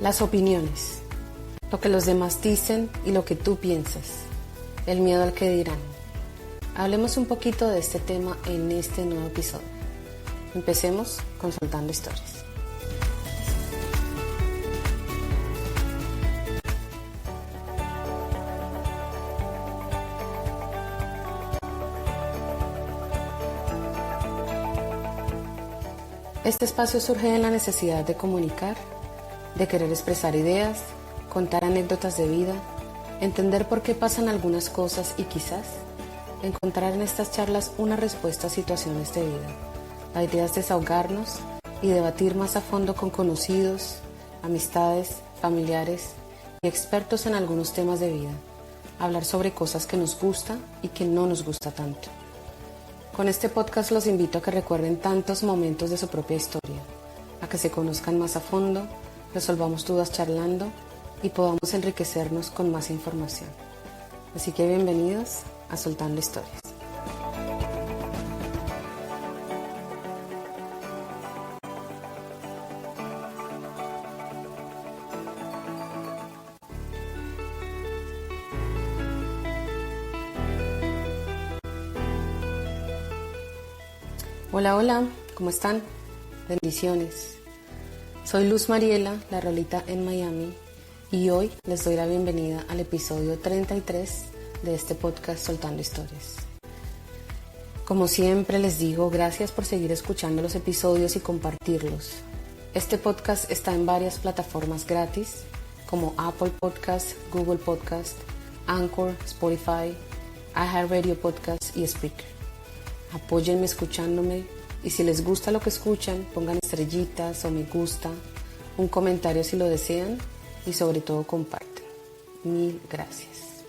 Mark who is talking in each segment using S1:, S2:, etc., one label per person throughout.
S1: Las opiniones, lo que los demás dicen y lo que tú piensas, el miedo al que dirán. Hablemos un poquito de este tema en este nuevo episodio. Empecemos con Soltando Historias. Este espacio surge de la necesidad de comunicar, de querer expresar ideas, contar anécdotas de vida, entender por qué pasan algunas cosas y quizás encontrar en estas charlas una respuesta a situaciones de vida. La idea es desahogarnos y debatir más a fondo con conocidos, amistades, familiares y expertos en algunos temas de vida. Hablar sobre cosas que nos gusta y que no nos gusta tanto. Con este podcast los invito a que recuerden tantos momentos de su propia historia, a que se conozcan más a fondo, resolvamos dudas charlando y podamos enriquecernos con más información. Así que bienvenidos a Soltando Historias. Hola, hola, ¿cómo están? Bendiciones. Soy Luz Mariela, la Rolita en Miami, y hoy les doy la bienvenida al episodio 33 de este podcast Soltando Historias. Como siempre les digo, gracias por seguir escuchando los episodios y compartirlos. Este podcast está en varias plataformas gratis, como Apple Podcast, Google Podcast, Anchor, Spotify, iHeartRadio Podcast y Spreaker. Apóyenme escuchándome y si les gusta lo que escuchan, pongan estrellitas o me gusta, un comentario si lo desean y sobre todo comparten. Mil gracias.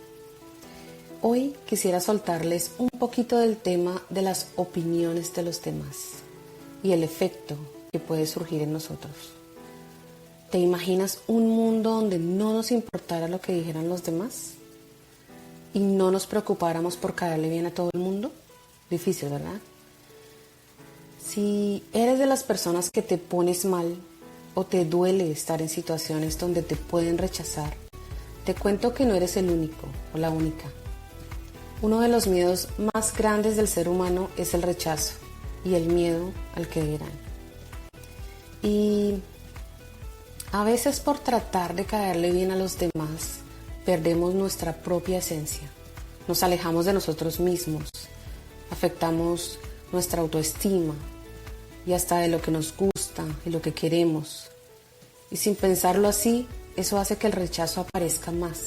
S1: Hoy quisiera soltarles un poquito del tema de las opiniones de los demás y el efecto que puede surgir en nosotros. ¿Te imaginas un mundo donde no nos importara lo que dijeran los demás y no nos preocupáramos por caerle bien a todo el mundo? Difícil, ¿verdad? Si eres de las personas que te pones mal o te duele estar en situaciones donde te pueden rechazar, te cuento que no eres el único o la única. Uno de los miedos más grandes del ser humano es el rechazo y el miedo al que dirán. Y a veces por tratar de caerle bien a los demás, perdemos nuestra propia esencia. Nos alejamos de nosotros mismos, afectamos nuestra autoestima y hasta de lo que nos gusta y lo que queremos. Y sin pensarlo así, eso hace que el rechazo aparezca más.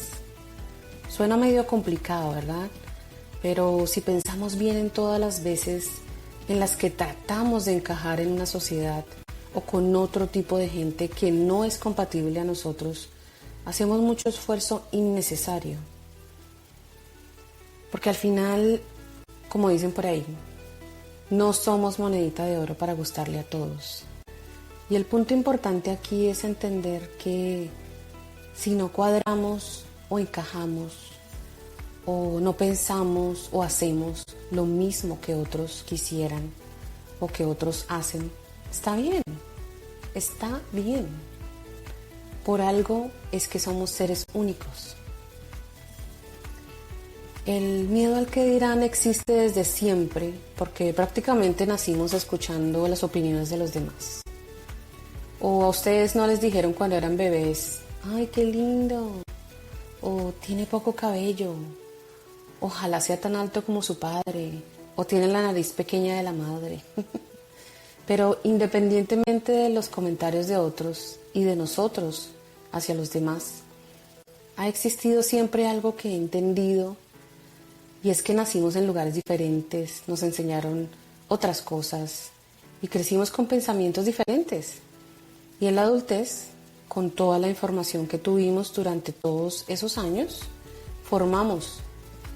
S1: Suena medio complicado, ¿verdad? Pero si pensamos bien en todas las veces en las que tratamos de encajar en una sociedad o con otro tipo de gente que no es compatible a nosotros, hacemos mucho esfuerzo innecesario. Porque al final, como dicen por ahí, no somos monedita de oro para gustarle a todos. Y el punto importante aquí es entender que si no cuadramos o encajamos o no pensamos o hacemos lo mismo que otros quisieran o que otros hacen, está bien, está bien. Por algo es que somos seres únicos. El miedo al que dirán existe desde siempre porque prácticamente nacimos escuchando las opiniones de los demás. O a ustedes no les dijeron cuando eran bebés, ¡ay, qué lindo! O tiene poco cabello, ojalá sea tan alto como su padre, o tiene la nariz pequeña de la madre. Pero independientemente de los comentarios de otros y de nosotros hacia los demás, ha existido siempre algo que he entendido. Y es que nacimos en lugares diferentes, nos enseñaron otras cosas y crecimos con pensamientos diferentes. Y en la adultez, con toda la información que tuvimos durante todos esos años, formamos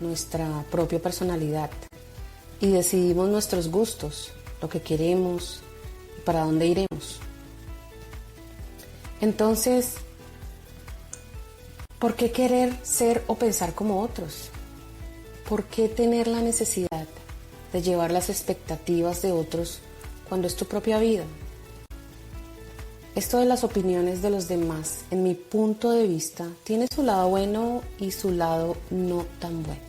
S1: nuestra propia personalidad y decidimos nuestros gustos, lo que queremos y para dónde iremos. Entonces, ¿por qué querer ser o pensar como otros? ¿Por qué tener la necesidad de llevar las expectativas de otros cuando es tu propia vida? Esto de las opiniones de los demás, en mi punto de vista, tiene su lado bueno y su lado no tan bueno.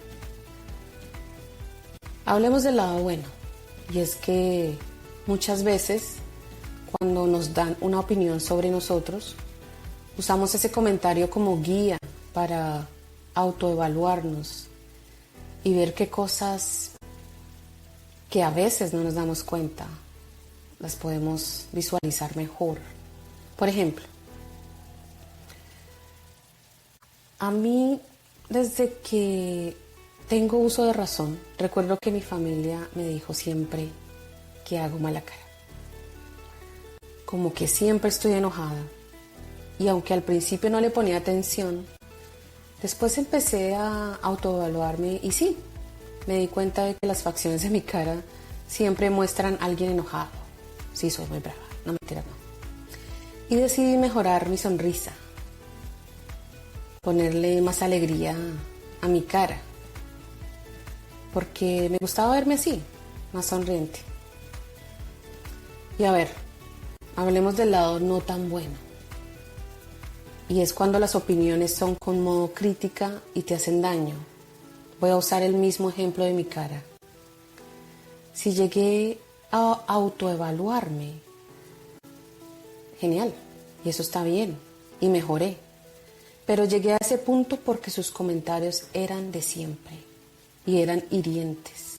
S1: Hablemos del lado bueno, y es que muchas veces cuando nos dan una opinión sobre nosotros, usamos ese comentario como guía para autoevaluarnos y ver qué cosas que a veces no nos damos cuenta las podemos visualizar mejor. Por ejemplo, a mí desde que tengo uso de razón, recuerdo que mi familia me dijo siempre que hago mala cara. Como que siempre estoy enojada. Y aunque al principio no le ponía atención, después empecé a autoevaluarme y sí, me di cuenta de que las facciones de mi cara siempre muestran a alguien enojado. Sí, soy muy brava, no mentira, no. Y decidí mejorar mi sonrisa, ponerle más alegría a mi cara, porque me gustaba verme así, más sonriente. Y a ver, hablemos del lado no tan bueno. Y es cuando las opiniones son con modo crítica y te hacen daño. Voy a usar el mismo ejemplo de mi cara. Si llegué a autoevaluarme, genial, y eso está bien, y mejoré. Pero llegué a ese punto porque sus comentarios eran de siempre y eran hirientes.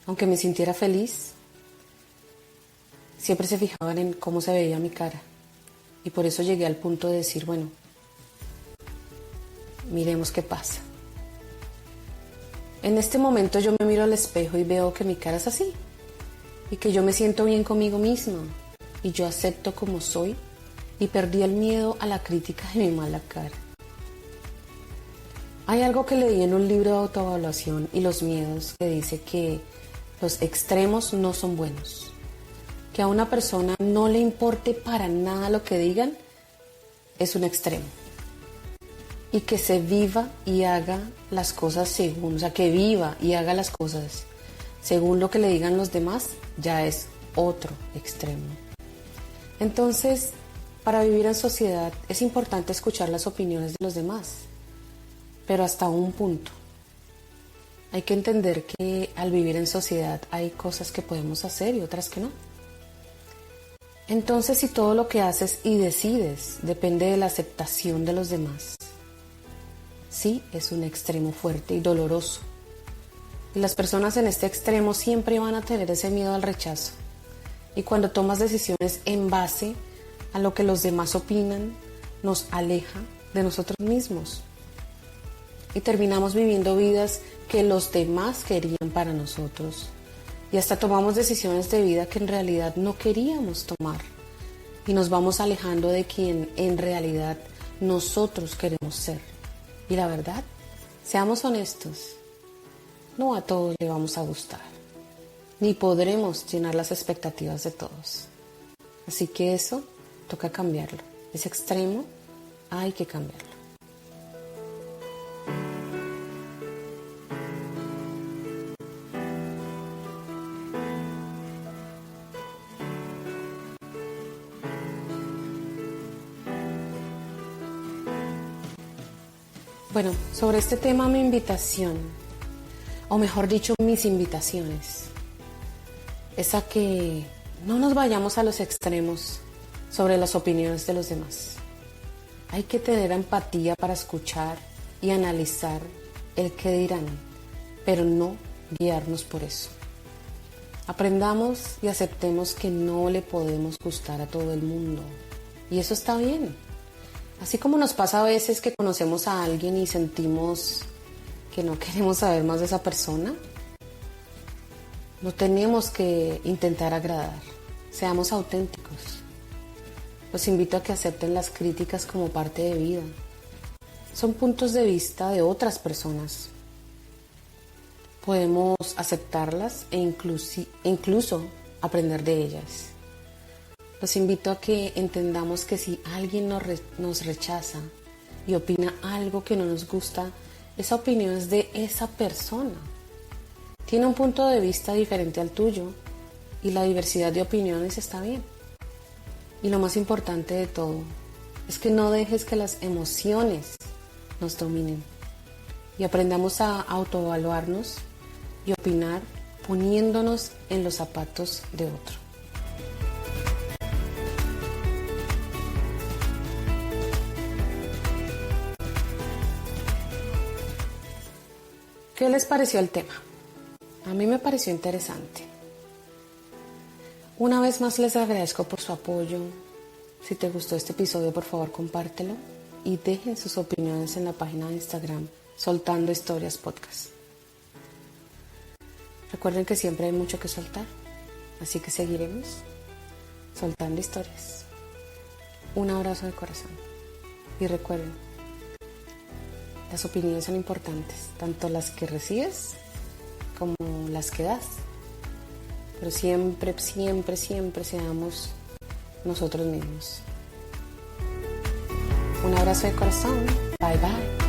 S1: Aunque me sintiera feliz, siempre se fijaban en cómo se veía mi cara. Y por eso llegué al punto de decir, bueno, miremos qué pasa. En este momento yo me miro al espejo y veo que mi cara es así. Y que yo me siento bien conmigo misma. Y yo acepto como soy. Y perdí el miedo a la crítica de mi mala cara. Hay algo que leí en un libro de autoevaluación y los miedos que dice que los extremos no son buenos. Que a una persona no le importe para nada lo que digan es un extremo. Y que se viva y haga las cosas según, o sea, que viva y haga las cosas según lo que le digan los demás, ya es otro extremo. Entonces, para vivir en sociedad es importante escuchar las opiniones de los demás, pero hasta un punto. Hay que entender que al vivir en sociedad hay cosas que podemos hacer y otras que no. Entonces, si todo lo que haces y decides depende de la aceptación de los demás, sí, es un extremo fuerte y doloroso. Y las personas en este extremo siempre van a tener ese miedo al rechazo. Y cuando tomas decisiones en base a lo que los demás opinan, nos aleja de nosotros mismos. Y terminamos viviendo vidas que los demás querían para nosotros. Y hasta tomamos decisiones de vida que en realidad no queríamos tomar. Y nos vamos alejando de quien en realidad nosotros queremos ser. Y la verdad, seamos honestos, no a todos le vamos a gustar, ni podremos llenar las expectativas de todos. Así que eso toca cambiarlo. Ese extremo hay que cambiarlo. Bueno, sobre este tema mi invitación, o mejor dicho, mis invitaciones, es a que no nos vayamos a los extremos sobre las opiniones de los demás. Hay que tener empatía para escuchar y analizar el qué dirán, pero no guiarnos por eso. Aprendamos y aceptemos que no le podemos gustar a todo el mundo, y eso está bien. Así como nos pasa a veces que conocemos a alguien y sentimos que no queremos saber más de esa persona, no tenemos que intentar agradar, seamos auténticos. Los invito a que acepten las críticas como parte de vida. Son puntos de vista de otras personas. Podemos aceptarlas e incluso aprender de ellas. Los invito a que entendamos que si alguien nos rechaza y opina algo que no nos gusta, esa opinión es de esa persona. Tiene un punto de vista diferente al tuyo y la diversidad de opiniones está bien. Y lo más importante de todo es que no dejes que las emociones nos dominen y aprendamos a autoevaluarnos y opinar poniéndonos en los zapatos de otro. ¿Qué les pareció el tema? A mí me pareció interesante. Una vez más les agradezco por su apoyo. Si te gustó este episodio, por favor compártelo y dejen sus opiniones en la página de Instagram Soltando Historias Podcast. Recuerden que siempre hay mucho que soltar, así que seguiremos soltando historias. Un abrazo de corazón y recuerden, las opiniones son importantes, tanto las que recibes como las que das, pero siempre seamos nosotros mismos. Un abrazo de corazón. Bye bye.